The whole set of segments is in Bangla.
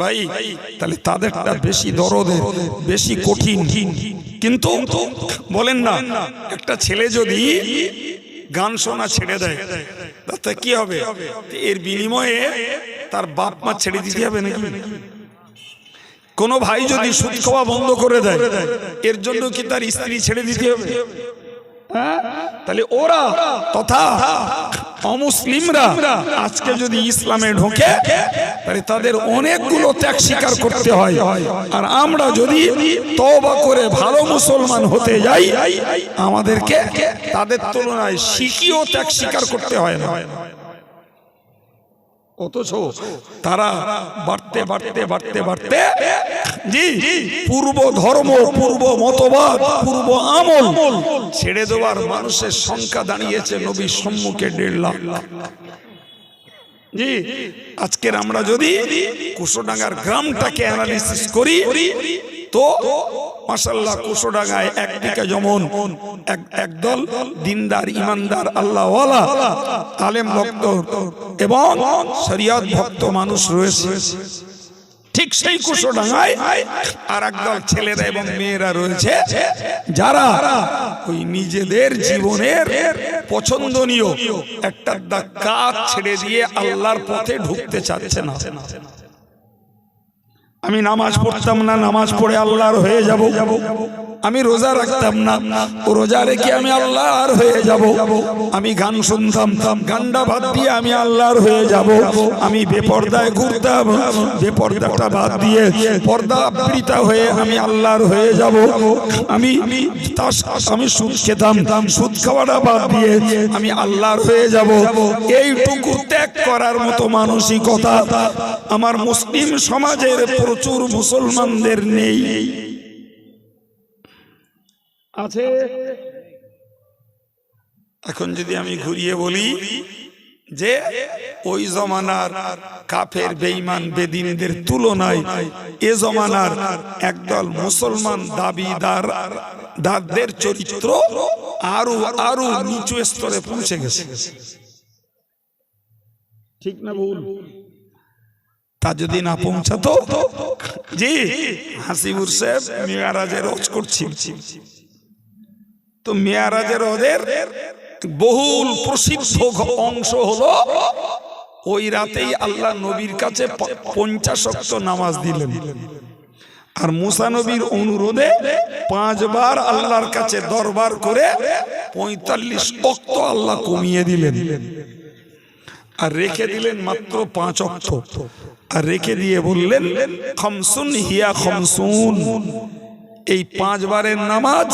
ভাই, তাহলে তাদেরটা বেশি দরদের, বেশি কঠিন। কিন্তু বলেন না, একটা ছেলে যদি গান শোনা ছেড়ে দেয় তাতে কি হবে? এর বিনিময়ে তার বাপ মা ছেড়ে দিতে হবে নাকি? কোন ভাই যদি সুদ খাওয়া বন্ধ করে দেয় এর জন্য কি তার স্ত্রী ছেড়ে দিতে হবে? তাহলে ওরা তথা অমুসলিমরা আজকে যদি ইসলামে ঢোকে তাহলে তাদের অনেকগুলো ত্যাগ স্বীকার করতে হয়। আর আমরা যদি তওবা করে ভালো মুসলমান হতে যাই আমাদেরকে তাদের তুলনায় শিখিও ত্যাগ স্বীকার করতে হয় না। অথচ তারা বাড়তে বাড়তে বাড়তে বাড়তে জি পূর্ব ধর্ম, পূর্ব মতবাদ, পূর্ব আমল ছেড়ে দেওয়ার মানুষের সংখ্যা দাঁড়িয়েছে নবীর সম্মুখে 1.5 লাখ। জি আজকের আমরা যদি কুশোডাঙ্গার গ্রামটাকে অ্যানালিসিস করি তো মাশাআল্লাহ কুশোডাঙ্গায় একদিকে যেমন একদল দিনদার, ইমানদার, আল্লাহওয়ালা, আলেম ভক্ত এবং শরিয়ত ভক্ত মানুষ রয়েছে, ঠিক সেই কুশোডাঙ্গায় আর একদল ছেলেরা এবং মেয়েরা রয়েছে যারা ওই নিজেদের জীবনের পছন্দনীয় একটা কাজ ছেড়ে দিয়ে আল্লাহর পথে ঢুকতে চাচ্ছে না। আমি নামাজ পড়তাম না, নামাজ পড়ে আল্লাহর হয়ে যাব। আমি রোজা রাখতাম না, রোজা রেখে আমি আল্লাহর হয়ে যাব। আমি গান শুনতাম, গানটা বাদ দিয়ে আমি আল্লাহর হয়ে যাব। আমি বেপর্দায় ঘুরতাম, বেপর্দাটা বাদ দিয়ে পর্দা আবৃতা হয়ে আমি আল্লাহর হয়ে যাব। আমি সুদ খেতাম, সুদ খাওয়াটা বাদ দিয়ে আমি আল্লাহর হয়ে যাব। এইটুকু ত্যাগ করার মতো মানসিকতা আমার মুসলিম সমাজের প্রচুর মুসলমানদের নেই। আছে। এখন যদি আমি ঘুরিয়ে বলি যে ওই জমানার কাফের, বেঈমান, বেদিনদের তুলনায় এ জমানার একদল মুসলমান দাবিদারদের চরিত্র আরো আরো নিচু স্তরে পৌঁছে গেছে। ঠিক না ভুল? তা যদি না পৌঁছাতো, জি হাসিবুর সাহেব মেয়ারাজের হজ করছি, তো মেয়ারাজের ওদের বহুল প্রসিদ্ধ অংশ হলো ওই রাতেই আল্লাহ নবীর কাছে 50 ওয়াক্ত নামাজ দিলেন। আর মুসা নবীর অনুরোধে 5 বার আল্লাহর কাছে দরবার করে 45 ওয়াক্ত আল্লাহ কমিয়ে দিলেন। আর রেখে দিলেন মাত্র 5 ওয়াক্ত। আর রেখে দিয়ে বললেন খামসুন হিয়া খামসুন, এই 5 বারের নামাজ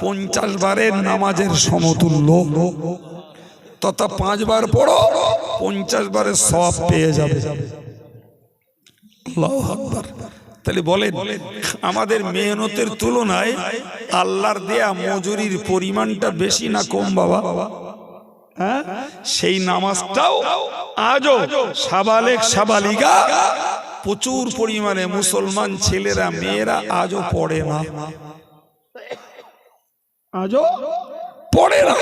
50 বারের নামাজের সমতুল্য, তথা 5 বার পড়ো 50 বারের সওয়াব পেয়ে যাবে। আল্লাহু আকবার। তাহলে বলেন আমাদের মেহনতের তুলনায় আল্লাহর দেয়া মজুরির পরিমাণটা বেশি না কম বাবা? হ্যাঁ, সেই নামাজটাও আজও সাবালেক সাবালিগা প্রচুর পরিমাণে মুসলমান ছেলেরা মেয়েরা আজও পড়ে না, আজও পড়ে না।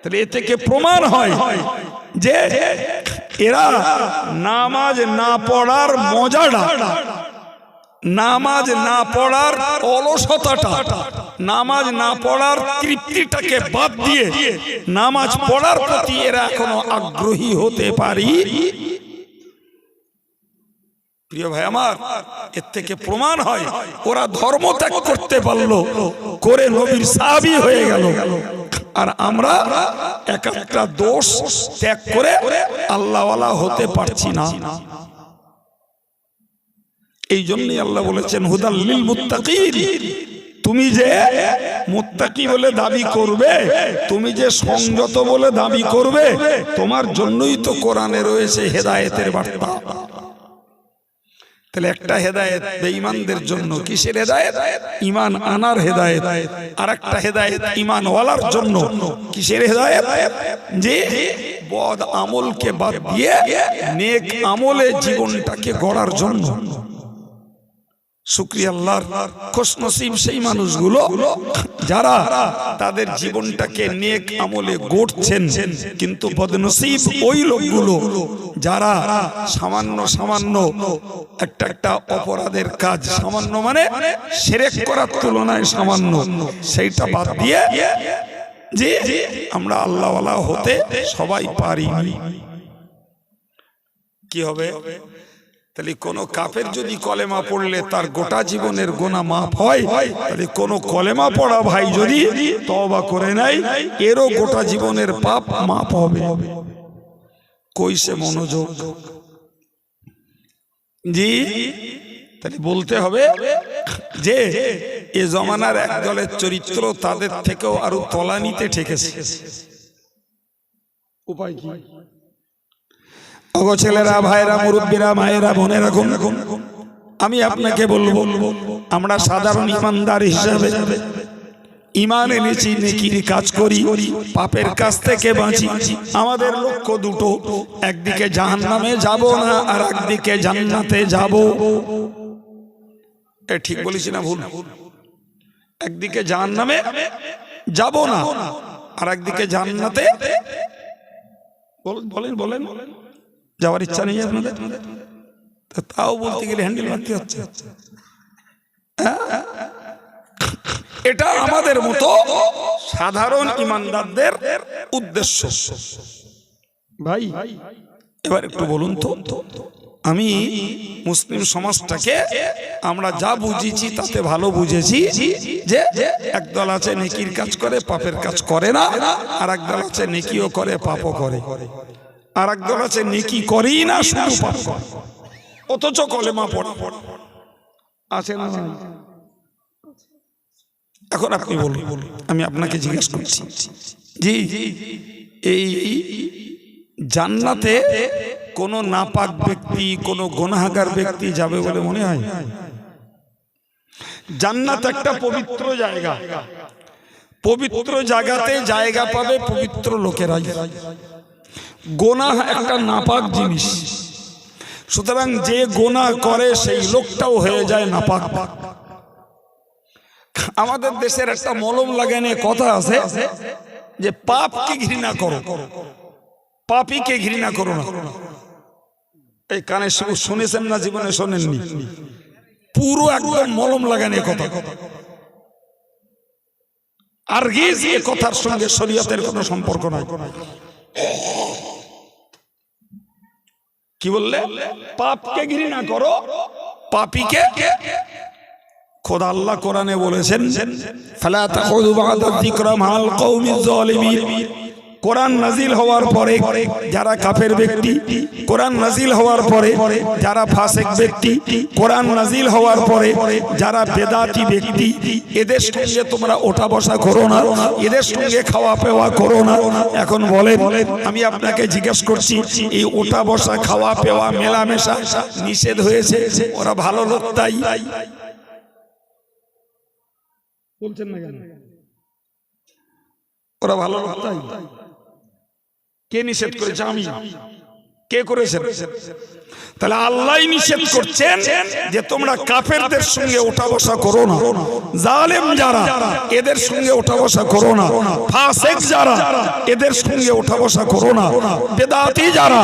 তাহলে এ থেকে প্রমাণ হয় যে এরা নামাজ না পড়ার মজাটা, নামাজ না পড়ার অলসতাটা, নামাজ না পড়ার তৃপ্তিটাকে বাদ দিয়ে নামাজ পড়ার প্রতি এরা এখনো আগ্রহী হতে পারি। প্রিয় ভাই আমার, এর থেকে প্রমাণ হয় ওরা ধর্ম ত্যাগ করতে পারলো, করে নবীর সাহাবী হয়ে গেল। আর আমরা একটা দোষ ত্যাগ করে আল্লাহওয়ালা হতে পারছি না। এই জন্যই আল্লাহ বলেছেন হুদাল লিল মুত্তাকিন, তুমি যে মুত্তাকি বলে দাবি করবে, তুমি যে সংযত বলে দাবি করবে, তোমার জন্যই তো কোরআনে রয়েছে হেদায়েতের বার্তা। তাহলে একটা হেদায়েত বেঈমানদের জন্য, কিসের হেদায়েত? ঈমান আনার হেদায়েত। আর একটা হেদায়েত ঈমানওয়ালার জন্য, কিসের হেদায়েত? যে বদ আমলকে বাদ দিয়ে নেক আমলে জীবনটাকে গড়ার জন্য। শুকরিয়া আল্লাহর খুশনসিব সেই মানুষগুলো যারা তাদের জীবনটাকে নেক আমলে গড়ছেন, কিন্তু বদনসিব ওই লোকগুলো যারা সামান্য সামান্য একটা অপরাধের কাজ, সামান্য মানে শিরক করার তুলনায় সামান্য, সেইটা বাদ দিয়ে যে আমরা আল্লাহওয়ালা হতে সবাই পারি। কি হবে? তাহলে কোন কাফের যদি কলেমা পড়লে তার গোটা জীবনের গুনাহ মাফ হয়, তাহলে কোন কলেমা পড়া ভাই যদি তওবা করে নাই, এরও গোটা জীবনের পাপ মাফ হবে। কইছে মনোযোগ জি। তাহলে বলতে হবে যে এ জমানার এক দলের চরিত্র তাদের থেকেও আরো তলানিতে ঠেকেছে। উপায় কি? ওগো ছেলেরা, ভাইরা, মুরব্বীরা, মায়েরা, বোনেরা, আমি আপনাকে বলবো, আমরা সাধারণ ইমানদার হিসাবে ঈমান এনেছি, নেকির কাজ করি, পাপের কাছ থেকে বাঁচি। আমাদের লক্ষ্য দুটো, একদিকে জাহান্নামে যাব না, আর একদিকে জান্নাতে যাব। এ ঠিক বলেছি না ভুল? একদিকে জাহান্নামে যাব না, আর একদিকে জান্নাতে। বলেন বলেন, যাওয়ার ইচ্ছা নেই আপনাদের? তাও বলতে গেলে হ্যান্ডেল মারতে হচ্ছে। এটা আমাদের মতো সাধারণ ইমানদারদের উদ্দেশ্য। ভাই এবার একটু বলুন তো, আমি মুসলিম সমাজটাকে আমরা যা বুঝেছি তাতে ভালো বুঝেছি যে একদল আছে নেকির কাজ করে, পাপের কাজ করে না, আর একদল আছে নেকিও করে, পাপও করে, আর একদল আছে নেকি করেই না, শুধু পাপ করে, অথচ কলেমা পড়া আছে না? এখন আপনি বলুন, আমি আপনাকে জিজ্ঞেস করছি, জি এই জান্নাতে কোন নাপাক ব্যক্তি, কোন গুনাহগার ব্যক্তি যাবে বলে মনে হয়? জান্নাত একটা পবিত্র জায়গা, পবিত্র জায়গাতে জায়গা পাবে পবিত্র লোকেরাই। গুনাহ একটা নাপাক জিনিস, সুতরাং যে গুনাহ করে সেই লোকটাও হয়ে যায় নাপাক। আমাদের দেশের একটা মলম লাগানো কথা আছে যে পাপকে ঘৃণা করো, পাপীকে ঘৃণা করো না। এই কানে শুনেছেন না? জীবনে শোনেননি? পুরো একদম মলম লাগানো কথা। আর এই কথার সঙ্গে শরীয়তের কোনো সম্পর্ক নাই। কি বললে? পাপকে ঘৃণা করো, পাপীকে। খোদা আল্লাহ কোরআনে বলেছেন, ফালা তাখুযু বা'দা যিকরা মা'আল কওমিজ যালিমিন। কোরআন নাজিল হওয়ার পরে যারা কাফের ব্যক্তি, কোরআন নাজিল হওয়ার পরে যারা ফাসিক ব্যক্তি, কোরআন নাজিল হওয়ার পরে যারা বেদাতি ব্যক্তি, এদের সঙ্গে তোমরা ওঠা বসা করো না, এদের সঙ্গে খাওয়া পেওয়া করো না। এখন বলেন, আমি আপনাকে জিজ্ঞেস করছি, এই ওঠা বসা, খাওয়া পেওয়া, মেলামেশা নিষেধ হয়েছে, ওরা ভালো লোক তাই বলছেন না কেন? ওরা ভালো লোক তাই? কে নিষেধ করেছে? আমি। কে করেছে? তাহলে আল্লাহই নিষেধ করছেন যে তোমরা কাফেরদের সঙ্গে ওঠা বসা করো না, জালেম যারা এদের সঙ্গে ওঠা বসা করো না, ফাসিক যারা এদের সঙ্গে ওঠা বসা করো না, বেদাতি যারা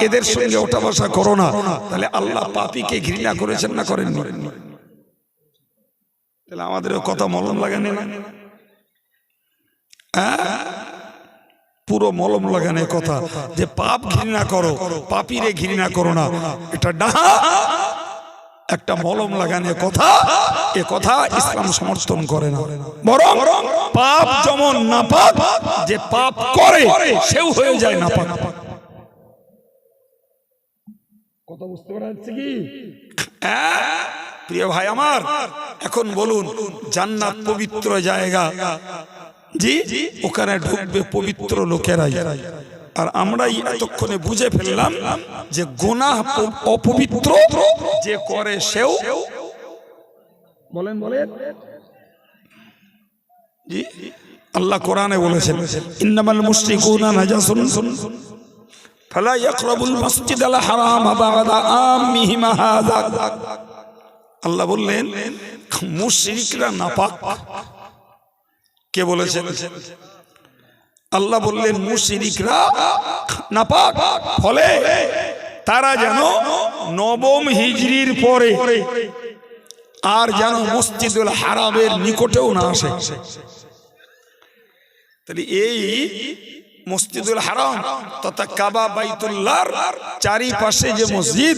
এদের সঙ্গে ওঠা বসা করো না। তাহলে আল্লাহ পাপীকে ঘৃণা করেছেন না করেননি? তাহলে আমাদের কথা মলম লাগানে না? পুরো মলম লাগানো কথা যে পাপ ঘৃণা করো, পাপীরে ঘৃণা করো না, এটা ডাহা একটা মলম লাগানো কথা। এ কথা ইসলাম সমর্থন করে না, বরং পাপ যেমন নাপাক, যে পাপ করে সেও হয়ে যায় নাপাক। কথা বুঝতে পারা যাচ্ছে কি? প্রিয় ভাই আমার, এখন বলুন, জান্নাত পবিত্র জায়গা, জি, ওখানে ঢুকবে পবিত্র লোকেরাই। আর আমরাই এতক্ষণে বুঝে ফেললাম যে গুনাহ অপবিত্র যে করে সেও। বলেন বলেন জি, আল্লাহ কোরআনে বলেছেন, ইন্নামাল মুশরিকুনা নাজাসুন ফালা ইয়াকরাবুল মাসজিদাল হারাম বা'দা আমিহিম হাযা। আল্লাহ বললেন মুশরিকরা নাপাক। কে বলেছেন? আল্লাহ বললেন মুশরিকরা নাপাক, ফলে তারা যেন নবম হিজরির পরে আর যেন মসজিদুল হারামের নিকটেও না আসে। তাহলে এই মসজিদুল হারাম তথা কাবা বাইতুল্লাহর চারিপাশে যে মসজিদ,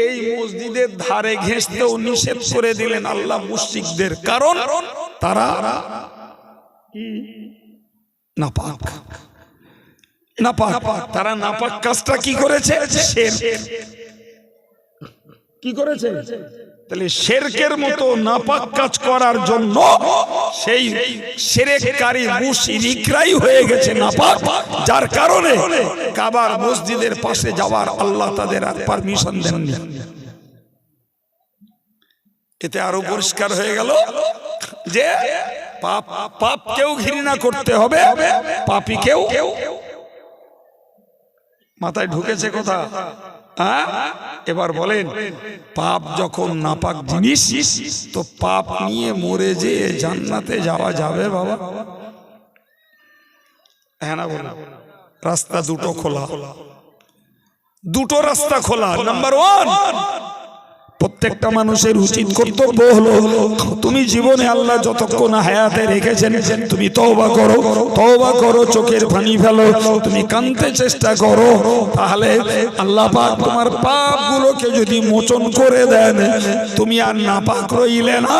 এই মসজিদের ধারে ঘেঁষতেও নিষেধ করে দিলেন আল্লাহ মুশরিকদের, কারণ তারা নাপাক। নাপাক, তারা নাপাক কাজটা কি করেছে? কি করেছে? তাহলে শিরকের মতো নাপাক কাজ করার জন্য সেই শিরককারী মুশরিকরাই হয়ে গেছে নাপাক, যার কারণে কাবার মসজিদের পাশে যাওয়ার আল্লাহ তাদের আর পারমিশন দেননি। এতে আরো পরিষ্কার হয়ে গেল যে পাপকেও ঘৃণা করতে হবে, পাপীকেও। মাথায় ঢুকেছে কথা? এবার বলেন, পাপ যখন নাপাক জিনিস, তো পাপ নিয়ে মরে যে জান্নাতে যাওয়া যাবে বাবা? হ্যাঁ না বলো? রাস্তা দুটো খোলা, দুটো রাস্তা খোলা। নাম্বার ওয়ান, প্রত্যেকটা মানুষের উচিত কর্তব্য হলো তুমি জীবনে আল্লাহ যতক্ষণ হায়াতে রেখেছেন তুমি তওবা করো, তওবা করো, চোখের পানি ফেলো, তুমি কাঁদতে চেষ্টা করো, তাহলে আল্লাহ পাক তোমার পাপগুলোকে যদি মোচন করে দেন তুমি আর নাপাক রইলে না।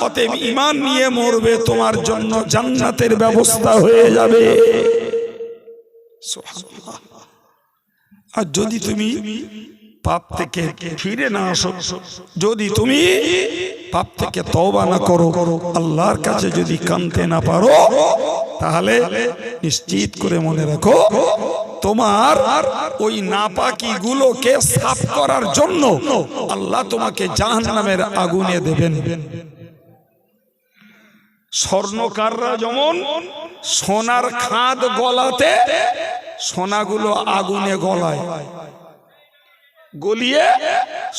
অতএব ঈমান নিয়ে মরবে, তোমার জন্য জান্নাতের ব্যবস্থা হয়ে যাবে। সুবহানাল্লাহ। আর যদি তুমি পাপ থেকে ফিরে না আসো, যদি তুমি পাপ থেকে তওবা না করো, আল্লাহর কাছে যদি কাঁদতে না পারো, তাহলে নিশ্চিত করে মনে রাখো তোমার ওই নাপাকি গুলোকে সাফ করার জন্য আল্লাহ তোমাকে জাহান্নামের আগুনে দেবেন। স্বর্ণকাররা যেমন সোনার খাদ গলাতে সোনাগুলো আগুনে গলায়, গলিয়ে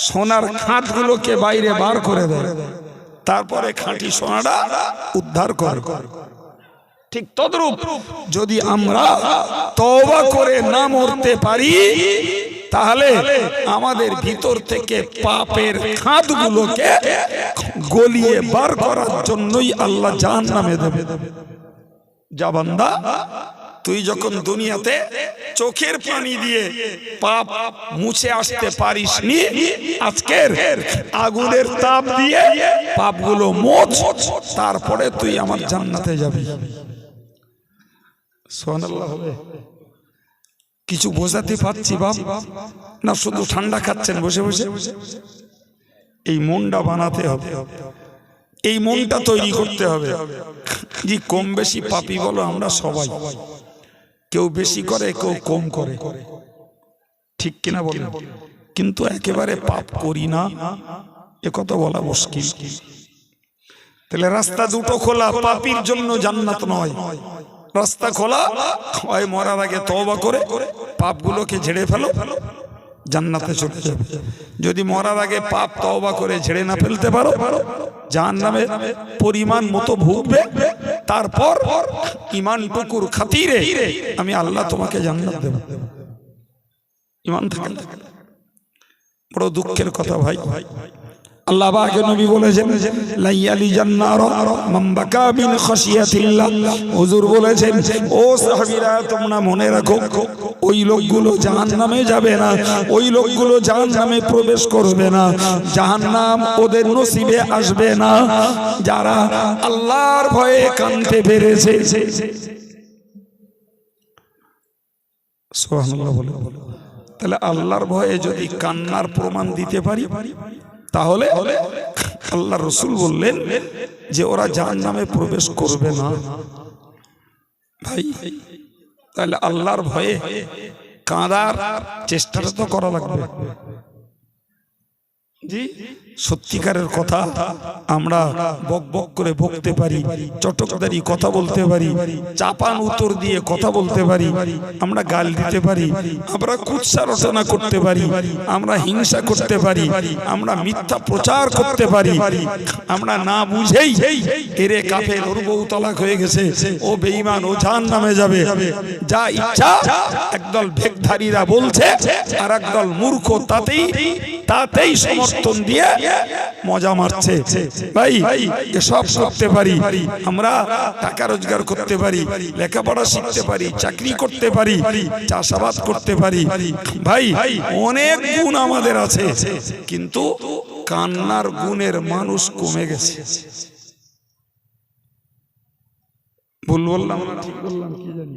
সোনার খাঁটগুলোকে বাইরে বার করে দেয়, তারপরে খাঁটি সোনাটা উদ্ধার করে। ঠিক তদ্রূপ যদি আমরা তওবা করে না মরতে পারি, তাহলে আমাদের ভিতর থেকে পাপের খাঁটগুলোকে গলিয়ে বার করার জন্যই আল্লাহ জাহান্নামে দেবে। যা বান্দা, তুই যখন দুনিয়াতে চোখের পানি দিয়ে পাপ মুছে আসতে পারিসনি, আজকের আগুনের তাপ দিয়ে পাপগুলো মোছ, তারপরে তুই আমার জান্নাতে যাবি। সুবহানাল্লাহ। কিছু বোঝাতে পারছি বাপ? না শুধু ঠান্ডা খাচ্ছেন বসে বসে? এই মনটা বানাতে হবে, এই মনটা তৈরি করতে হবে যে কম বেশি পাপী বলো আমরা সবাই, কেউ বেশি করে কেউ কম করে, ঠিক কিনা বলেন? কিন্তু একেবারে পাপ করি না এ কথা বলা মুশকিল। তাহলে রাস্তা দুটো খোলা, পাপীর জন্য জান্নাত নয়। রাস্তা খোলা, হয় মরার আগে তওবা করে পাপগুলোকে ঝেড়ে ফেলো, জান্নাতে চলে যাবে। যদি মরার আগে পাপ তওবা করে ঝেড়ে না ফেলতে পারো, জাহান্নামে পরিমাণ মতো ভুগবে, তারপর ঈমান টুকুর খাতিরে আমি আল্লাহ তোমাকে জান্নাত দেব। ঈমান থাকে না, বড় দুঃখের কথা ভাই। আল্লাহ পাক নবী বলেছেন লাইয়ালি জান্নার মান বাকা মিন খাশিয়াতিল্লাহ। হুজুর বলেছেন, ও সাহাবীরা তোমরা মনে রাখো, ওই লোকগুলো জাহান্নামে যাবে না, ওই লোকগুলো জাহান্নামে প্রবেশ করবে না, জাহান্নাম ওদের নসিবে আসবে না যারা আল্লাহর ভয়ে কাঁদতে পেরেছে। সুবহানাল্লাহ বলে। তাহলে আল্লাহর ভয়ে যদি কান্নার প্রমাণ দিতে পারি, তাহলে আল্লাহ রসুল বললেন যে ওরা জাহান্নামে প্রবেশ করবে না। ভাই, তাহলে আল্লাহর ভয়ে কাঁদার চেষ্টাটা তো করা লাগবে। জি সত্যিকারের কথা আমরা বক বক করে বকতে পারি, চটকদারি কথা বলতে পারি, চাপান উত্তর দিয়ে কথা বলতে পারি, আমরা গাল দিতে পারি, আমরা কুৎসা রচনা করতে পারি, আমরা হিংসা করতে পারি, আমরা মিথ্যা প্রচার করতে পারি, আমরা না বুঝেই এরে কাফের, ওর বউ তালাক হয়ে গেছে, ও বেঈমান, ও জাহান্নামে যাবে, যা ইচ্ছা একদল ভেকধারীরা বলছে, আর একদল মূর্খ তাতেই সমর্থন দিয়ে মজা মারছে। ভাই এসব করতে পারি, আমরা টাকা রোজগার করতে পারি, লেখাপড়া শিখতে পারি, চাকরি করতে পারি, চাষাবাদ করতে পারি, ভাই অনেক গুণ আমাদের আছে, কিন্তু কান্নার গুণের মানুষ কমে গেছে। ভুল বললাম না ঠিক বললাম কি জানি?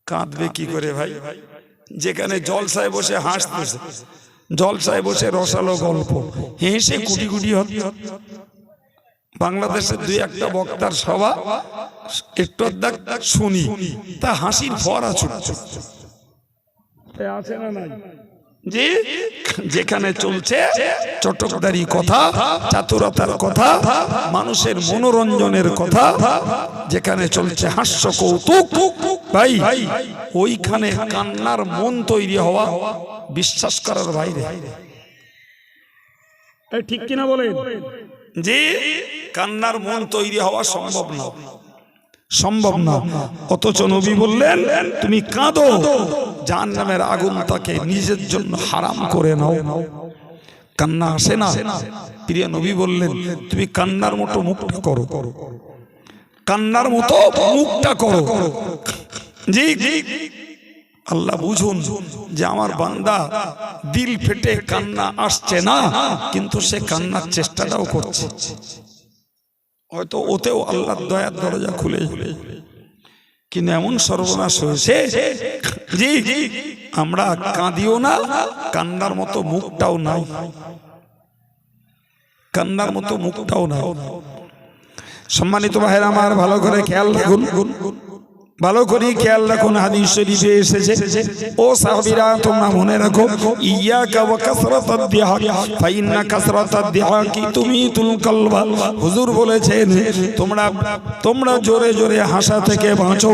কাঁদবে কি করে ভাই? যেখানে জলসায় বসে হাসতেছে, জলসায় বসে রসালো গল্প হেসে কুটি কুটি হচ্ছে, বাংলাদেশের দুই একটা বক্তার সভা একটু শুনি, তা হাসির ফোয়ারা ছুটছে, আছে না নাই? জি যেখানে চলছে চটকদারি কথা, চাতুরতার কথা, মানুষের মনোরঞ্জনের কথা, যেখানে চলছে হাস্য কৌতুক, ভাই ওইখানে কান্নার মন তৈরি হওয়া বিশ্বাস করার বাইরে। ঠিক কিনা বলেন? যে কান্নার মন তৈরি হওয়া সম্ভব না, সম্ভব না। অথচ নবী বললেন তুমি কাঁদো, জাহান্নামের আগুন তাকে নিজের জন্য হারাম করে নাও। কান্না আসে না? প্রিয় নবী বললেন তুমি কান্নার মতো মুখটা করো, কান্নার মতো মুখটা করো। জি আল্লাহ বুঝুন যে আমার বান্দা দিল ফেটে কান্না আসছে না, কিন্তু সে কান্নার চেষ্টাটাও করছে, হয়তো ওতেও আল্লাহর দয়ার দরজা খুলে যাবে। কিন্তু এমন সর্বনাশ হয়েছে জি আমরা কাঁদিও না, কান্নার মতো মুখটাও নাই, কান্নার মতো মুখটাও নাই। সম্মানিত ভাইরা আমার, ভালো করে খেয়াল রাখুন, ভালো করে খেয়াল রাখুন। হাদিস শরীফে এসেছে, ও সাহাবীরা তোমরা মনে রাখো, ইয়াকা ওয়া কাসরাতাদ দিহাক ফাইন্না কাসরাতাদ দিহাকি তুমিতুল কলব। হুজুর বলেছেন তোমরা জোরে জোরে হাসা থেকে বাঁচো,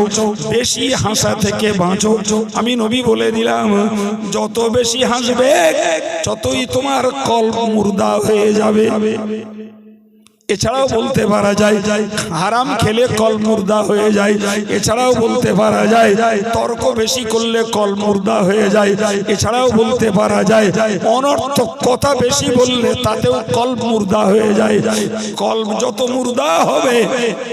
বেশি হাসা থেকে বাঁচো। আমি নবী বলে দিলাম যত বেশি হাসবে ততই তোমার কলব মুর্দা হয়ে যাবে। এছাড়াও বলতে পারা যায় হারাম খেলে কল মুর্দা হয়ে যায়, এছাড়াও বলতে পারা যায় তর্ক বেশি করলে কল মুর্দা হয়ে যায়, এছাড়াও বলতে পারা যায় অনর্থক কথা বেশি বললে তাতেও কল মুর্দা হয়ে যায়। কল যত মুর্দা হবে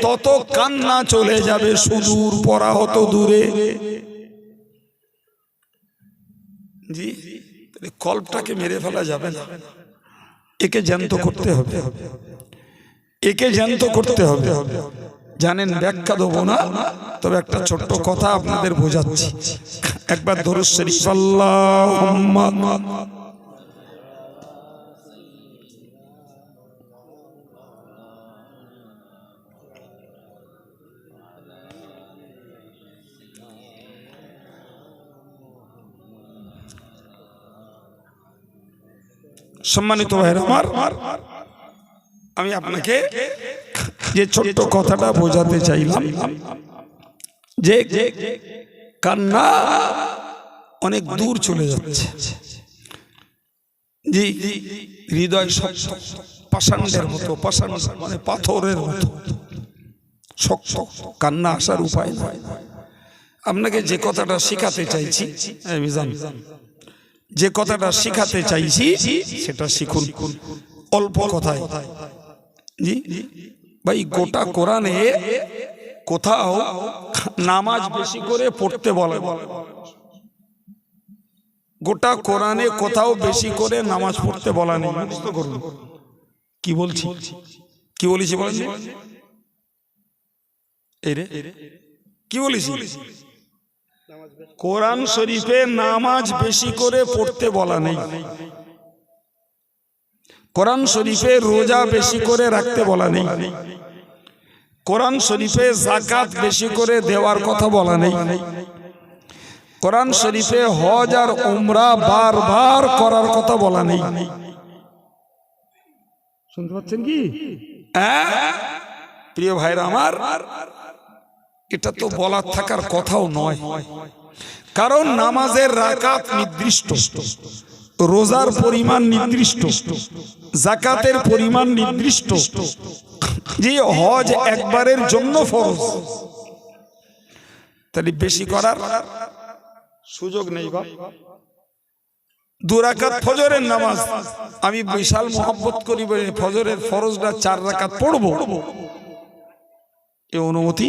তত কান্না চলে যাবে সুদূর পরাহত দূরে। জি কল্পটাকে মেরে ফেলা যাবে না, একে জ্যান্ত করতে হবে, একে জ্যান্ত করতে হবে। জানেন ব্যাখ্যা দেবো না, তবে একটা ছোট্ট কথা আপনাদের বোঝাচ্ছি। একবার দরুদ শরীফ আল্লাহুম্মা সম্মানিত ভাইরা আমার, আমি আপনাকে যে ছোট্ট কথাটা বোঝাতে চাইলাম যে কান্না অনেক দূর চলে যাচ্ছে। জি হৃদয় শক্ত, পাষাণের মতো, পাষাণ মানে পাথরের মতো শক্ত, কান্না আসার উপায় নয়। আপনাকে যে কথাটা শেখাতে চাইছি, যে কথাটা শেখাতে চাইছি সেটা শিখুন অল্প কথায়। জি ভাই গোটা কোরআনে কোথাও নামাজ বেশি করে পড়তে বলে, গোটা কোরআনে কোথাও বেশি করে নামাজ পড়তে বলা নেই। বুঝতে করুন কি বলছি, কি বলেছি বলেন, কি বলেছি? কোরআন শরীফে নামাজ বেশি করে পড়তে বলা নেই, কোরআন শরীফে রোজা বেশি করে রাখতে বলা নেই, কোরআন শরীফে যাকাত বেশি করে দেওয়ার কথা বলা নেই, কোরআন শরীফে হজ আর উমরা বারবার করার কথা বলা নেই। শুনতে পাচ্ছেন কি? প্রিয় ভাইরা আমার, এটা তো বলার থাকার কথাও নয়, কারণ নামাজের রাকাত নির্দিষ্ট, রোজার পরিমাণ নির্দিষ্ট, যাকাতের পরিমাণ নির্দিষ্ট, যে হজ একবারের জন্য ফরজ, তাহলে বেশি করার সুযোগ নেই। বাপ, 2 রাকাত ফজরের নামাজ আমি বিশাল মোহাব্বত করি বলে ফজরের ফরজটা 4 রাকাত পড়বো, এ অনুমতি?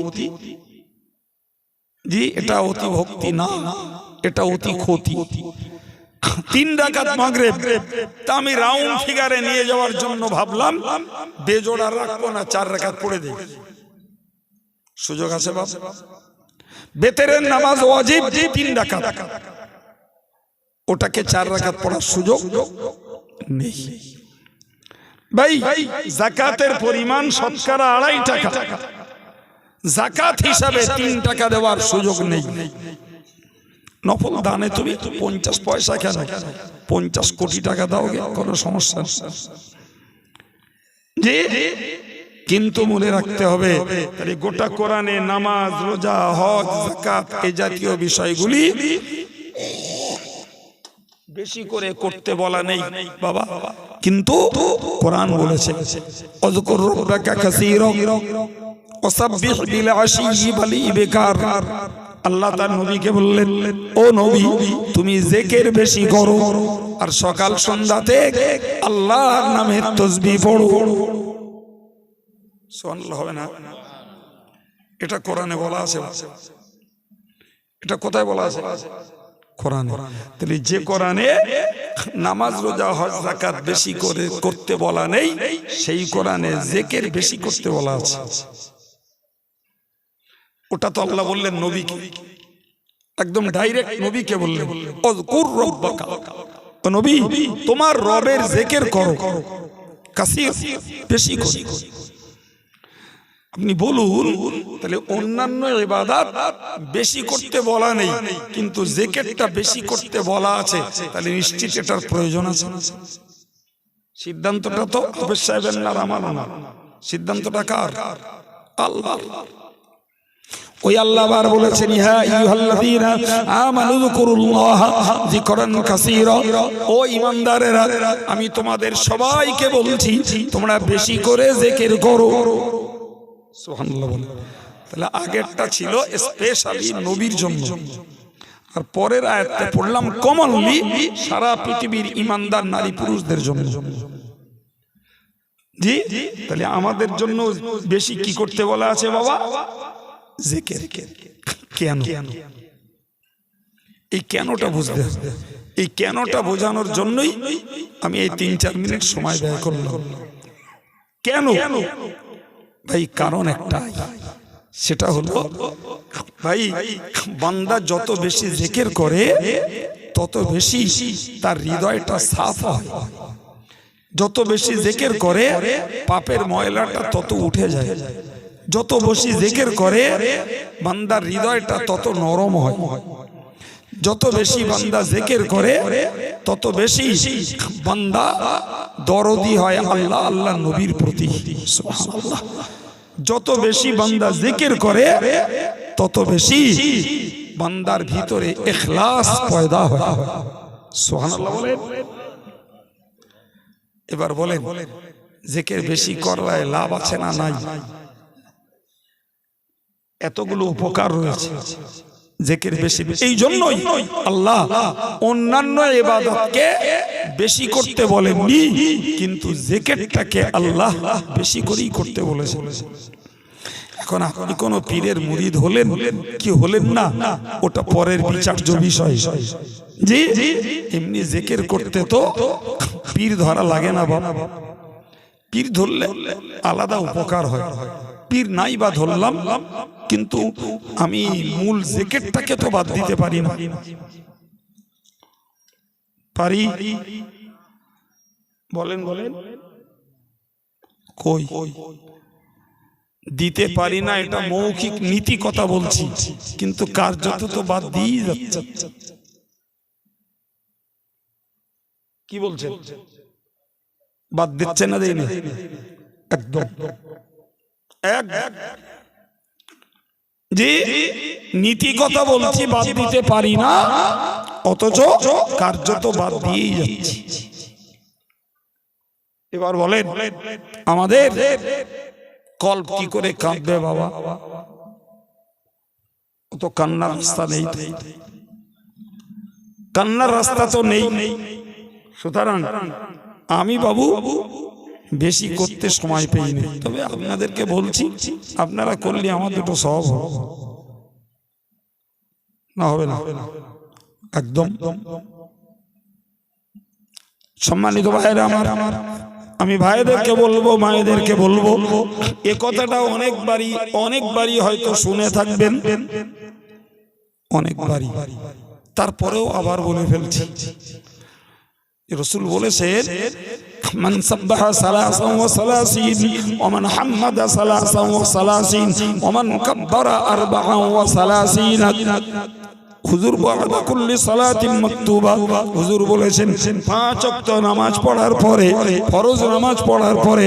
জি, এটা অতি ভক্তি না, এটা অতি ক্ষতি। 3 রাকাত মাগরিব তা আমি রাউন্ড ফিগারে নিয়ে যাওয়ার জন্য ভাবলাম বেজোড়া রাখবো না, 4 রাকাত পড়ে দেব। সুযোগ আছে বাপ? বেতেরের নামাজ ওয়াজিব 3 রাকাত, ওটাকে 4 রাকাত পড়ার সুযোগ নেই। ভাই, যাকাতের পরিমাণ শতকরা 2.5 টাকা, যাকাত হিসাবে 3 টাকা দেওয়ার সুযোগ নেই। নফল দানে তুমি 50 পয়সা কেন, 50 কোটি টাকা দাও, কোনো সমস্যা নেই। কিন্তু মনে রাখতে হবে, গোটা কোরআনে নামাজ, রোজা, হজ, যাকাত এই জাতীয় বিষয়গুলি বেশি করে করতে বলা নেই বাবা, কিন্তু কোরআন বলেছে আযকুর রাব্বাকা কাসীরা ওয়াসাব্বিহ বিল আশিয়্যি ওয়াল ইবকার। আল্লাহ তার নবীকে বললেন, ও নবী, তুমি জিকির বেশি করো আর সকাল সন্ধ্যাতে আল্লাহর নামের তাসবিহ পড়ো। সুবহানাল্লাহ হবে না? এটা কোরআনে বলা আছে। এটা কোথায় বলা আছে? কোরআনে। তাহলে যে কোরআনে নামাজ, রোজা, হজ, যাকাত বেশি করে করতে বলা নেই, সেই কোরআনে জিকির বেশি করতে বলা আছে। ওটা তো আল্লাহ বললেন নবীকে, একদম ডাইরেক্ট নবীকে বললেন, আযকুর রাব্বাকা, ও নবী তোমার রবের জিকির করো, কাসীর বেশি করো। আপনি বলুন, তাহলে অন্যান্য ইবাদত বেশি করতে বলা নেই, কিন্তু জিকিরটা বেশি করতে বলা আছে, তাহলে নিশ্চিত এটার প্রয়োজন আছে। সিদ্ধান্তটা তো হাফেজ সাহেবের না, আমার না, সিদ্ধান্তটা কার? আল্লাহ। ওই আল্লাহ বার বলেছেন, ইয়া আইয়ুহাল্লাযীনা আমানু যকুরুল্লাহা যিকরান কাসীরা, ও ঈমানদারেরা আমি তোমাদের সবাইকে বলছি তোমরা বেশি করে জিকির করো। সুবহানাল্লাহ বলে। তাহলে আগেরটা ছিল স্পেশালি নবীর জন্য, আর পরের আয়াতটা পড়লাম কমনলি সারা পৃথিবীর ঈমানদার নারী পুরুষদের জন্য। জি, তাহলে আমাদের জন্য বেশি কি করতে বলা আছে বাবা? জিকির। কেন? এই কেনটা বুঝতে হবে। এই কেনটা বোঝানোর জন্যই আমি এই 3-4 মিনিট সময় ব্যয় করলাম। কেন ভাই? কারণ একটাই, সেটা হলো ভাই, বান্দা যত বেশি জিকির করে তত বেশি তার হৃদয়টা সাফ হয়। যত বেশি জিকির করে পাপের ময়লাটা তত উঠে যায়। যত বেশি জিকির করে বান্দার হৃদয়টা তত নরম হয়। যত বেশি বান্দা জিকির করে তত বেশি বান্দা দরদি হয় আল্লাহ আল্লাহ নবীর প্রতি। সুবহানাল্লাহ। যত বেশি বান্দা জিকির করে তত বেশি বান্দার ভিতরে ইখলাস পয়দা হয়। সুবহানাল্লাহ বলেন। এবার বলেন, জিকির বেশি করলে লাভ আছে না নাই? এতগুলো উপকার রয়েছে জিকির বেশি। এই জন্যই আল্লাহ অন্যান্য ইবাদতকে বেশি করতে বলেননি, কিন্তু জিকিরটাকে আল্লাহ বেশি করেই করতে বলেছেন। এখন আপনি কোন পীরের মুরিদ হলেন কি হলেন না, ওটা পরের বিচার্য বিষয়। জি, এমনি জিকির করতে তো পীর ধরা লাগে না বাবা। পীর ধরলে আলাদা উপকার হয়। পীর নাই বা ধরলাম, কিন্তু আমি মূল জিকিরটাকে তো বাদ দিতে পারি না। পারি? বলেন বলেন। কই দিতে পারি না, এটা মৌখিক নীতি কথা বলছি, কিন্তু কার্যত তো বাদ দিয়ে যাচ্ছে। কি বলছেন? বাদ দিচ্ছে না দেয়নি? একদম এক জি নীতি কথা বলছি, বাদ দিতে পারি না, অথচ কার্যত বাদ দিয়েই যাচ্ছি। এবার বলেন আমাদের কল্প কি করে কাঁদবে বাবা? অত কান্নার রাস্তা নেই, কান্নার রাস্তা তো নেই। সুতরাং আমি বাবু বেশি করতে সময় পেইনি, তবে আপনাদেরকে বলছি আপনারা করলে আমার দুটো সব না হবে না একদম। সম্মানিত ভাইরা আমার, আমি ভাইদেরকে বলবো, মায়েদেরকে বলবো, এ কথাটা অনেকবারই হয়তো শুনে থাকবেন, অনেকবারই, তারপরেও আবার বলে ফেলছি। রাসূল বলেছেন মান সাব্বাহা সালাসান ওয়া সালাসিন ওয়া মান হাম্মাদা সালাসান ওয়া সালাসিন ওয়া মান কাব্বারা আরবাআন ওয়া সালাসিন। হুজুর বাদা কুল্লি সালাতিন মাকতুবা, হুজুর বলেছেন 5 ওয়াক্ত নামাজ পড়ার পরে, ফরজ নামাজ পড়ার পরে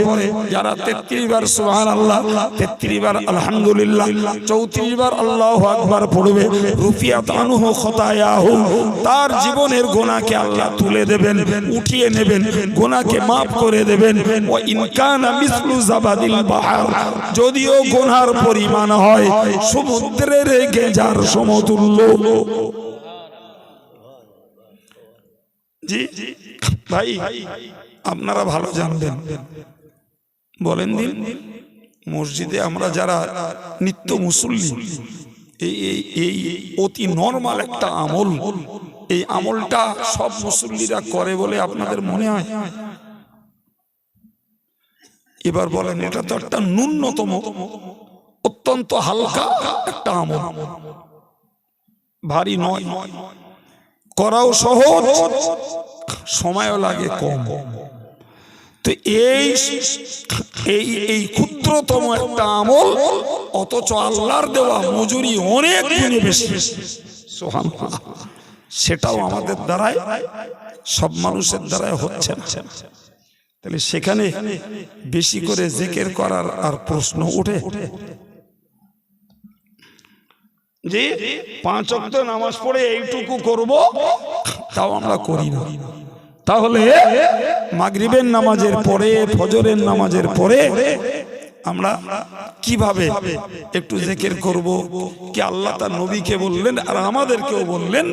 যারা 33 বার সুবহানাল্লাহ, 33 বার আলহামদুলিল্লাহ, 34 বার আল্লাহু আকবার পড়বে, রুফিয়াত আনহু খতায়াহু, তার জীবনের গুনাহকে আল্লাহ তুলে দেবেন, উঠিয়ে নেবেন, গুনাহকে maaf করে দেবেন। ওয়া ইন কানা মিসলু জাবাদিল বাহর, যদিও গুনাহর পরিমাণ হয় সমুদ্রের গেঁজার সমতুল্য। জি ভাই আপনারা ভালো জানবেন, বলেন দিন মসজিদে আমরা যারা নিত্য মুসল্লি, এই অতি নরমাল একটা আমল, এই আমলটা সব মুসল্লিরা করে বলে আপনাদের মনে হয়? এবার বলেন এটা তো একটা ন্যূনতম অত্যন্ত হালকা একটা আমল, ভারী নয়, করাও সহজ, সময়ও লাগে কম। তো এই ক্ষুদ্রতম একটা আমল, অথচ আল্লাহর দেওয়া মজুরি অনেক গুণে বেশি। সুবহানাল্লাহ, সেটাও আমাদের দ্বারাই, সব মানুষের দ্বারাই হচ্ছে না। তাহলে সেখানে বেশি করে জিকির করার আর প্রশ্ন ওঠে? যে 5 ওয়াক্ত নামাজ পড়ে এইটুকু করব, তাও আমরা করি না। তাহলে মাগরিবের নামাজের পরে, ফজরের নামাজের পরে আমরা কিভাবে একটু জিকির করব? কি আল্লাহ তার নবীকে বললেন আর আমাদেরকেও বললেন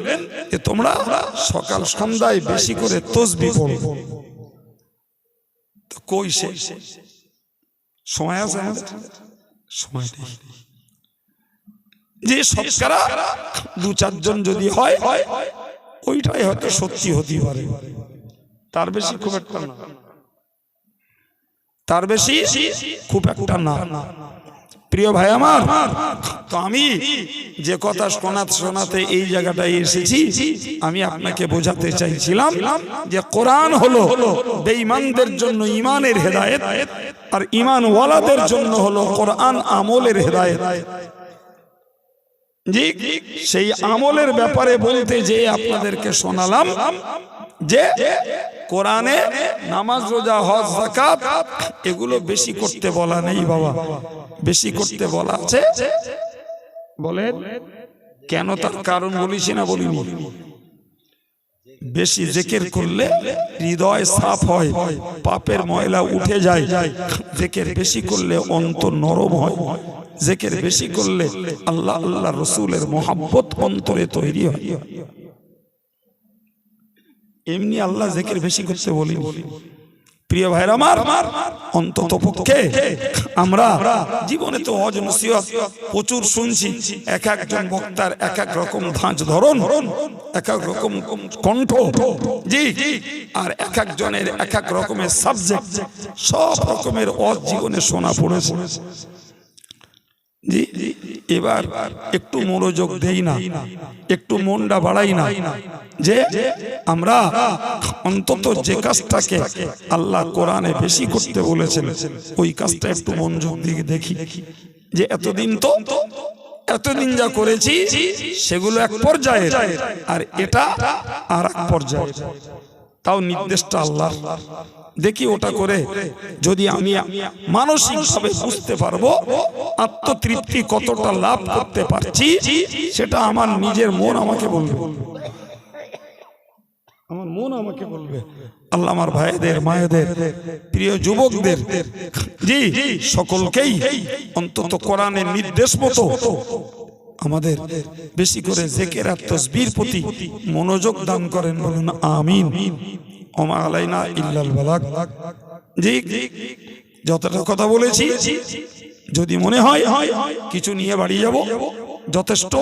যে তোমরা সকাল সন্ধ্যায় বেশি করে তাসবিহ পড়ো। তো কই সে সময় আছে? সময় নেই। যে শতকরা 2-4 জন যদি হয়, ওইটাই হয়তো সত্যি হতে পারে, তার বেশি খুব একটা না, তার বেশি খুব একটা না। প্রিয় ভাই আমার, তো আমি যে কথা শোনাতে এই জায়গাটায় এসেছি, আমি আপনাকে বোঝাতে চাইছিলাম যে কোরআন হলো বেঈমানদের জন্য ঈমানের হেদায়েত, আর ঈমানওয়ালাদের জন্য হলো কোরআন আমলের হেদায়েত। জি, সেই আমলের ব্যাপারে বলতে যে আপনাদেরকে শোনালাম যে কোরআনে নামাজ, রোজা, হজ, যাকাত এগুলো বেশি করতে বলা নেই বাবা, বেশি করতে বলা আছে। বলেন কেন? তার কারণ বলেছি না বলিনি? বেশি জিকির করলে হৃদয় সাফ হয়, পাপের ময়লা উঠে যায়। জিকির বেশি করলে অন্তর নরম হয়। জিকির বেশি করলে আল্লাহ আল্লাহ রসুলের মোহাব্বত অন্তরে তৈরি হয়। এমনি আল্লাহ জিকির বেশি করতে বলি। প্রিয় ভাইরা আমার, অন্তত পক্ষে আমরা জীবনে তো হজ নসিহত প্রচুর শুনছি, এক একজন বক্তার এক এক রকম ধাঁচ ধরন, এক এক রকম কণ্ঠ, জি, আর এক একজনের এক এক রকমের সাবজেক্ট, সব রকমের হজ জীবনে শোনা পড়েছে। জি, এবার একটু মনোযোগ দেই না, একটু মনটা বাড়াই না, যে আমরা অন্তত যে কাজটাকে আল্লাহ কোরআনে বেশি করতে বলেছেন ওই কাজটা একটু মনোযোগ দিয়ে দেখি। যে এতদিন যা করেছি সেগুলো এক পর্যায়ে, আর এটা আর এক পর্যায়ে, তাও নির্দেশটা আল্লাহ। দেখি ওটা করে যদি আমি মানসিকভাবে বুঝতে পারবো আত্মতৃপ্তি কতটা লাভ করতে পারছি, সেটা আমার নিজের মন আমাকে বলবে, আমার মন আমাকে বলবে। আল্লাহ আমার ভাইদের মায়েদের প্রিয় যুবকদের জি সকলকেই অন্তত কোরআনের নির্দেশ মতো আমাদের বেশি করে জিকির আর তাসবিহর প্রতি মনোযোগ দান করেন, বলুন আমিন। ওমা আলাইনা ইল্লাল বালাগ। জি যতটা কথা বলেছি, যদি মনে হয় কিছু নিয়ে বাড়ি যাব, যথেষ্ট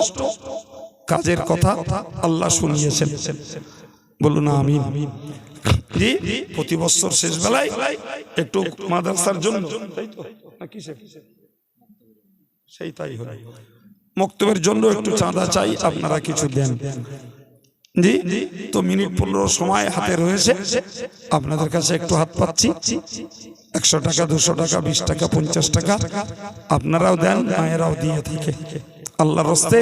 কাজের কথা আল্লাহ শুনিয়েছেন, বলুন আমিন। জি প্রতি বছর শেষ বেলায় একটু মাদ্রাসার জন্য সেই তাই হলো, মক্তবের জন্য একটু চাঁদা চাই, আপনারা কিছু দেন। জি তো মিনিট 15 সময় হাতে রয়েছে, আপনাদের কাছে একটু হাত পাচ্ছি। 100 টাকা, 200 টাকা, 20 টাকা, 50 টাকা আপনারাও দেন, মায়েরাও দিয়ে থাকে। আল্লাহর রাস্তে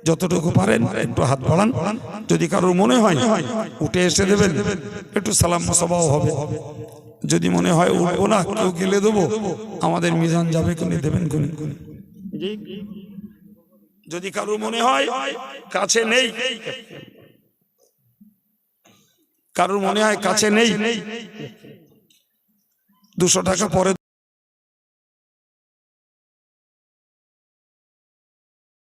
যতটুকু পারেন একটু হাত বাড়ান। যদি কারোর মনে হয় উঠে এসে দেবেন, একটু সালাম মুসাফাও হবে। যদি মনে হয় উঠবো না, কেউ গেলে দেবো, আমাদের মিজান যাবে কোনে, দেবেন কোনে। যদি কারোর মনে হয় কাছে নেই, কারোর মনে হয় কাছে নেই, 200 টাকা পরে